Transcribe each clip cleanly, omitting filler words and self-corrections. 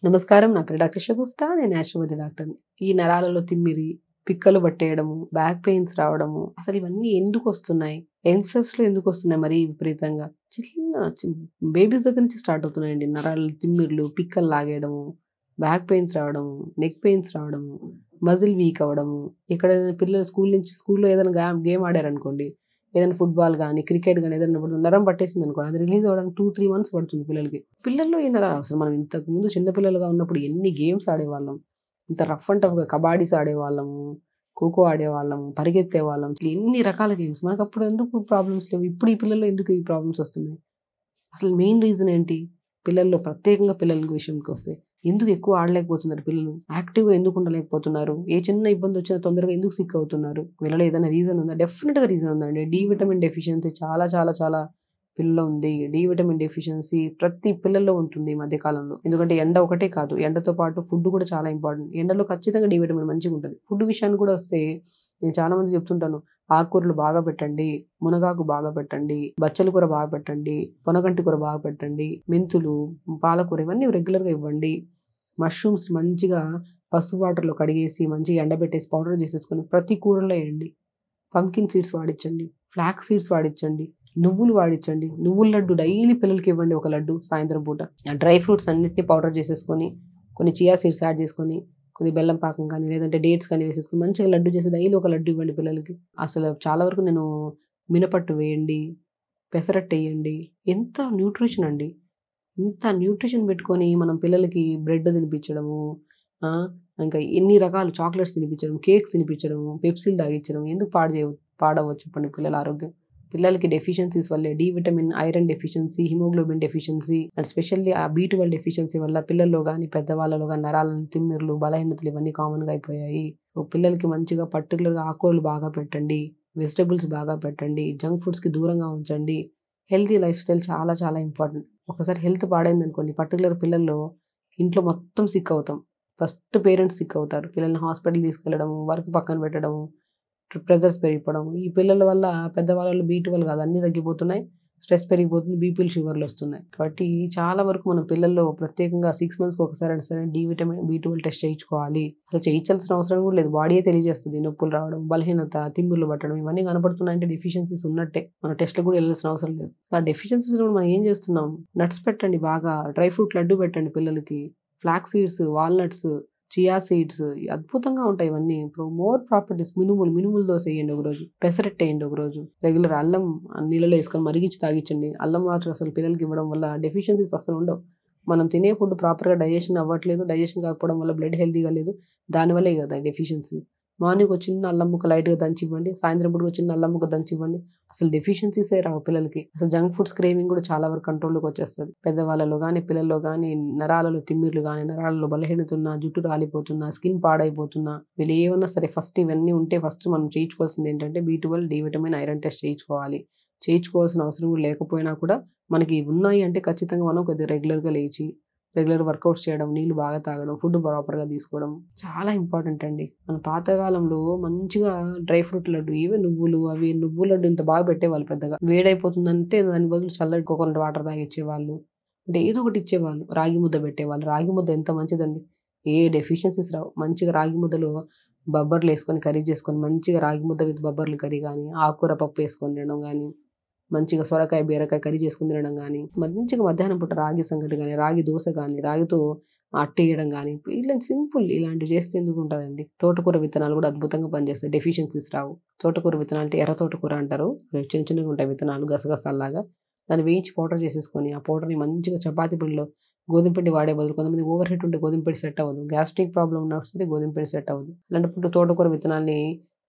నమస్కారం. నా పేరు డాక్టర్ షగుఫ్తా. నేను న్యాచురోపతి డాక్టర్‌ని. ఈ నరాలలో తిమ్మిరి, పిక్కలు పట్టేయడము, బ్యాక్ పెయిన్స్ రావడము అసలు ఇవన్నీ ఎందుకొస్తున్నాయి? యంగ్‌స్టర్స్‌లో ఎందుకొస్తున్నాయి మరీ విపరీతంగా? బేబీస్ దగ్గర నుంచి స్టార్ట్ అవుతున్నాయండి. నరాలు తిమ్మిర్లు, పిక్కలు లాగేయడము, బ్యాక్ పెయిన్స్ రావడము, నెక్ పెయిన్స్ రావడము, మజిల్ వీక్ అవ్వడము. ఎక్కడైనా పిల్లలు స్కూల్‌లో ఏదైనా గేమ్ ఆడారనుకోండి, ఏదైనా ఫుట్‌బాల్ గాని, క్రికెట్ గాని ఏదైనా ఇప్పుడు నరం పట్టేసిందనుకోండి, అది రిలీజ్ అవ్వడానికి 2, 3 మంత్స్ పడుతుంది పిల్లలకి. పిల్లల్లో ఈ నరాలు అసలు మనం ఇంతకుముందు చిన్న పిల్లలుగా ఉన్నప్పుడు ఎన్ని గేమ్స్ ఆడేవాళ్ళం. ఇంత రఫ్ అండ్ టఫ్‌గా కబాడీస్ ఆడేవాళ్ళము, ఖోఖో ఆడేవాళ్ళము, పరిగెత్తేవాళ్ళం. ఎన్ని రకాల గేమ్స్. మనకప్పుడు ఎందుకు ప్రాబ్లమ్స్ లేవు. ఇప్పుడు ఈ పిల్లల్లో ఎందుకు ఈ ప్రాబ్లమ్స్ వస్తున్నాయి? అసలు మెయిన్ రీజన్ ఏంటి? పిల్లల్లో ప్రత్యేకంగా పిల్లల విషయంకొస్తే ఎందుకు ఎక్కువ ఆడలేకపోతున్నారు పిల్లలు? యాక్టివ్‌గా ఎందుకు ఉండలేకపోతున్నారు? ఏ చిన్న ఇబ్బందొచ్చినా తొందరగా ఎందుకు సిక్ అవుతున్నారు? వీళ్ళలో ఏదైనా రీజన్ ఉందా? డెఫినిట్‌గా రీజన్ ఉందండి. డి విటమిన్ డెఫిషియన్సీ చాలా చాలా చాలా పిల్లల్లో ఉంది. డి విటమిన్ డెఫిషియన్సీ ప్రతి పిల్లల్లో ఉంటుంది ఈ మధ్య కాలంలో. ఎందుకంటే ఎండ ఒకటే కాదు. ఎండతో పాటు ఫుడ్ కూడా చాలా ఇంపార్టెంట్. ఎండలో ఖచ్చితంగా డి విటమిన్ మంచిగుంటది. ఫుడ్ విషయానికి కూడా వస్తే నేను చాలా మందికి చెప్తుంటాను. ఆకుకూరలు బాగా పెట్టండి. మునగాకు బాగా పెట్టండి. బచ్చల కూర బాగా పెట్టండి. పొనగంటి కూర బాగా పెట్టండి. మెంతులు, పాలకూర ఇవన్నీ రెగ్యులర్‌గా ఇవ్వండి. మష్రూమ్స్ మంచిగా పసుపు వాటర్‌లో కడిగేసి మంచిగా ఎండబెట్టేసి పౌడర్ చేసేసుకొని ప్రతి కూరలో ఎయండి. పంకిన్ సీడ్స్ వాడించండి. ఫ్లాక్స్ సీడ్స్ వాడించండి. నువ్వులు వాడించండి. నువ్వుల లడ్డు డైలీ పిల్లలకి ఇవ్వండి ఒక లడ్డు సాయంత్రం పూట. ఆ డ్రై ఫ్రూట్స్ అన్నిటిని పౌడర్ చేసేసుకొని, కొన్ని చియా సీడ్స్ యాడ్ చేసుకొని, కొద్దిగా బెల్లం పాకం కానీ, లేదంటే డేట్స్ కానీ వేసేసుకొని మంచిగా లడ్డు చేసి డైలీ ఒక లడ్డు ఇవ్వండి పిల్లలకి. అసలు చాలా వరకు నేను మినపట్టు వేయండి, పెసరట్టెయ్యండి. ఎంత న్యూట్రిషన్ అండి. ఇంత న్యూట్రిషన్ పెట్టుకొని మనం పిల్లలకి బ్రెడ్ తినిపించడము, ఆ! ఇంకా ఎన్ని రకాలు చాక్లెట్స్ తినిపించడం, కేక్స్ తినిపించడము, పెప్సీలు తాగిచ్చడం ఎందుకు పాడవ్వదు చెప్పండి పిల్లల ఆరోగ్యం. పిల్లలకి డెఫిషియన్సీస్ వల్లే D vitamin, iron deficiency, haemoglobin deficiency and specially ఆ బి12 డెఫిషియన్సీ వల్ల పిల్లల్లో గాని, పెద్దవాళ్ళలో గాని నరాలు తిమ్మిర్లు, బలహీనతలు ఇవన్నీ కామన్‌గా అయిపోయాయి. సో, పిల్లలకి మంచిగా పర్టిక్యులర్‌గా ఆకుకూరలు బాగా పెట్టండి. వెజిటబుల్స్ బాగా పెట్టండి. జంక్ ఫుడ్స్‌కి దూరంగా ఉంచండి. హెల్తీ లైఫ్ స్టైల్ చాలా చాలా ఇంపార్టెంట్. ఒకసారి హెల్త్ పాడైందనుకోండి పర్టిక్యులర్ పిల్లల్లో ఇంట్లో మొత్తం సిక్ అవుతాం. ఫస్ట్ పేరెంట్స్ సిక్ అవుతారు. పిల్లల్ని హాస్పిటల్‌కి తీసుకెళ్లడము, వర్క్ పక్కన పెట్టడము, ప్రెషర్స్ పెరిగిపోవడం. ఈ పిల్లల వల్ల పెద్దవాళ్ళలో బి12 కాదు అన్నీ తగ్గిపోతున్నాయి. స్ట్రెస్ పెరిగిపోతుంది. బీపీలు, షుగర్‌లొస్తున్నాయి. కాబట్టి చాలా వరకు మనం పిల్లల్లో ప్రత్యేకంగా 6 మంత్స్‌కి ఒకసారైనా సరే డి విటమిన్, బి12 టెస్ట్ చేయించుకోవాలి. అసలు చేయించాల్సిన అవసరం కూడా లేదు. బాడీయే తెలియజేస్తది. నొప్పులు రావడం, బలహీనత, తిమ్మిర్లు పట్టడం ఇవన్నీ కనపడుతున్నాయంటే డెఫిషియన్సీస్ ఉన్నట్టే. మనం టెస్ట్‌లకి కూడా వెళ్ళాల్సిన అవసరం లేదు. ఆ డెఫిషియన్సీస్ ఉన్నప్పుడు మనం ఏం చేస్తున్నాం? నట్స్ పెట్టండి బాగా. డ్రై ఫ్రూట్ లడ్డు పెట్టండి పిల్లలకి. Flax seeds, walnuts, chia seeds అద్భుతంగా ఉంటాయి ఇవన్నీ. ఇప్పుడు మోర్ ప్రాపర్టీస్ మినుముల దోస ఎయండి ఒకరోజు. పెసరట్టేయండి ఒకరోజు. రెగ్యులర్ అల్లం నీళ్ళలో ఏసుకొని మరిగించి తాగిచ్చండి. అల్లం వాటర్ అసలు పిల్లలకి ఇవ్వడం వల్ల డెఫిషియన్సీస్ అస్సలుండవు. మనం తినే ఫుడ్ ప్రాపర్‌గా డైజెషన్ అవ్వట్లేదు. డైజెషన్ కాకపోవడం వల్ల బ్లడ్ హెల్తీగా లేదు. దానివల్లే కదా డెఫిషియన్సీ. మార్నింగ్ ఒక చిన్న అల్లం ముక్క లైట్‌గా దంచివ్వండి. సాయంత్రం పూట ఒక చిన్న అల్లం ముక్క దంచివ్వండి. అసలు డెఫిషియన్సీసే రావు పిల్లలకి. అసలు జంక్ ఫుడ్స్ క్రేవింగ్ కూడా చాలా వరకు కంట్రోల్‌లోకి వచ్చేస్తది. పెద్దవాళ్ళలో గాని, పిల్లల్లో గాని నరాలలో తిమ్మిర్లు గాని, నరాలలో బలహీనత ఉన్నా, జుట్టు రాలిపోతున్నా, స్కిన్ పాడైపోతున్నా, వీళ్ళు ఏమన్నా సరే ఫస్ట్ ఇవన్నీ ఉంటే ఫస్ట్ మనం చేయించుకోవాల్సింది ఏంటంటే బి12, డి విటమిన్, ఐరన్ టెస్ట్ చేయించుకోవాలి. చేయించుకోవాల్సిన అవసరం లేకపోయినా కూడా మనకి ఉన్నాయి అంటే ఖచ్చితంగా మనం కొద్దిగా రెగ్యులర్‌గా లేచి, రెగ్యులర్ వర్కౌట్స్ చేయడం, నీళ్లు బాగా తాగడం, ఫుడ్ ప్రాపర్‌గా తీసుకోవడం చాలా ఇంపార్టెంట్ అండి. మన పాతకాలంలో మంచిగా డ్రై ఫ్రూట్ లడ్డు ఇవే నువ్వులు అవి నువ్వుల లడ్డు ఇంత బాగా పెట్టేవాళ్ళు పెద్దగా. వేడైపోతుందంటే దాని బదులు చల్లటి కోకోనట్ వాటర్ తాగిచ్చేవాళ్ళు. అంటే ఏదో ఒకటి ఇచ్చేవాళ్ళు. రాగి ముద్ద పెట్టేవాళ్ళు. రాగి ముద్ద ఎంత మంచిదండి. ఏ డెఫిషియన్సీస్ రావు. మంచిగా రాగి ముద్దలో బబ్బర్లేసుకొని కర్రీ చేసుకొని మంచిగా రాగి ముద్ద విత్ బబ్బర్లు కర్రీ గానీ, ఆకుకూర పప్పు ఏసుకొని తినడం గానీ, మంచిగా సొరకాయ, బీరకాయ కర్రీ చేసుకొని తినడం గానీ, మంచిగా మధ్యాహ్నం పూట రాగి సంగటి గానీ, రాగి దోస గానీ, రాగితో అట్టేయడం గానీ, ఇలా సింపుల్ ఇలాంటివి చేస్తే ఎందుకుంటదండి. తోటకూర విత్తనాలు గూడా అద్భుతంగా పనిచేస్తాయి. డెఫిషియన్సీస్ రావు. తోటకూర విత్తనాలు అంటే ఎర్ర తోటకూర అంటారు. అవి చిన్న చిన్నగా ఉంటాయి విత్తనాలు గసగసాల్లాగా. దాన్ని వేయించి పౌడర్ చేసేసుకొని, ఆ పౌడర్‌ని మంచిగా చపాతీ పిండిలో గోధుమ పిండి వాడే బదులు కొంతమందికి ఓవర్ హీట్ ఉంటే గోధుమ పిండి సెట్ అవ్వదు. గ్యాస్ట్రిక్ ప్రాబ్లమ్ ఉన్నా సరే గోధుమ పిండి సెట్ అవ్వదు. అలాంటప్పుడు తోటకూర విత్తనాల్ని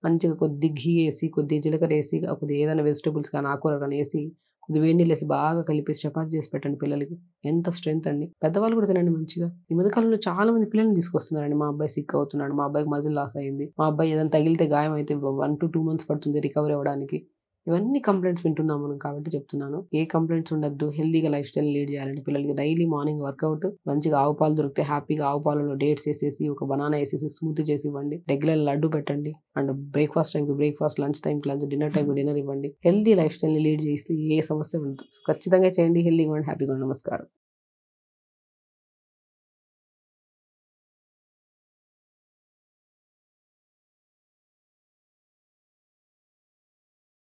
మంచిగా కొద్దిగా ఘీ ఏసి, కొద్దిగా జీలకర్రేసి, కొద్దిగా ఏదైనా వెజిటబుల్స్ కానీ, ఆకుకూర గాని ఏసి, కొద్దిగా వేడి నీళ్ళేసి బాగా కలిపేసి చపాతీ చేసి పెట్టండి పిల్లలకి. ఎంత స్ట్రెంత్ అండి. పెద్దవాళ్ళు కూడా తినండి మంచిగా. ఈ మధ్య కాలంలో చాలా మంది పిల్లల్ని తీసుకొస్తున్నారండి. మా అబ్బాయి సిక్ అవుతున్నాడు. మా అబ్బాయికి మజిల్ లాస్ అయింది. మా అబ్బాయి ఏదైనా తగిలితే గాయం అయితే 1-2 మంత్స్ పడుతుంది రికవరీ అవ్వడానికి. ఇవన్నీ కంప్లెయింట్స్ వింటున్నాం మనం కాబట్టి చెప్తున్నాను. ఏ కంప్లెయింట్స్ ఉండొద్దు. హెల్తీగా లైఫ్ స్టైల్ లీడ్ చేయాలండి పిల్లలకి. డైలీ మార్నింగ్ వర్కౌట్, మంచిగా ఆవు పాలు దొరికితే హ్యాపీగా ఆవు పాలలో డేట్స్ ఏసేసి, ఒక బనానా ఏసేసి స్మూతీ చేసి ఇవ్వండి. రెగ్యులర్ లడ్డు పెట్టండి. అండ్ బ్రేక్‌ఫాస్ట్ టైమ్‌కి బ్రేక్‌ఫాస్ట్, లంచ్ టైమ్‌కి లంచ్, డిన్నర్ టైమ్‌కి డిన్నర్ ఇవ్వండి. హెల్తీ లైఫ్ స్టైల్‌ని లీడ్ చేస్తే ఏ సమస్య ఉండదు. ఖచ్చితంగా చేయండి. హెల్తీగా ఉండండి. హ్యాపీగా ఉండండి. నమస్కారం.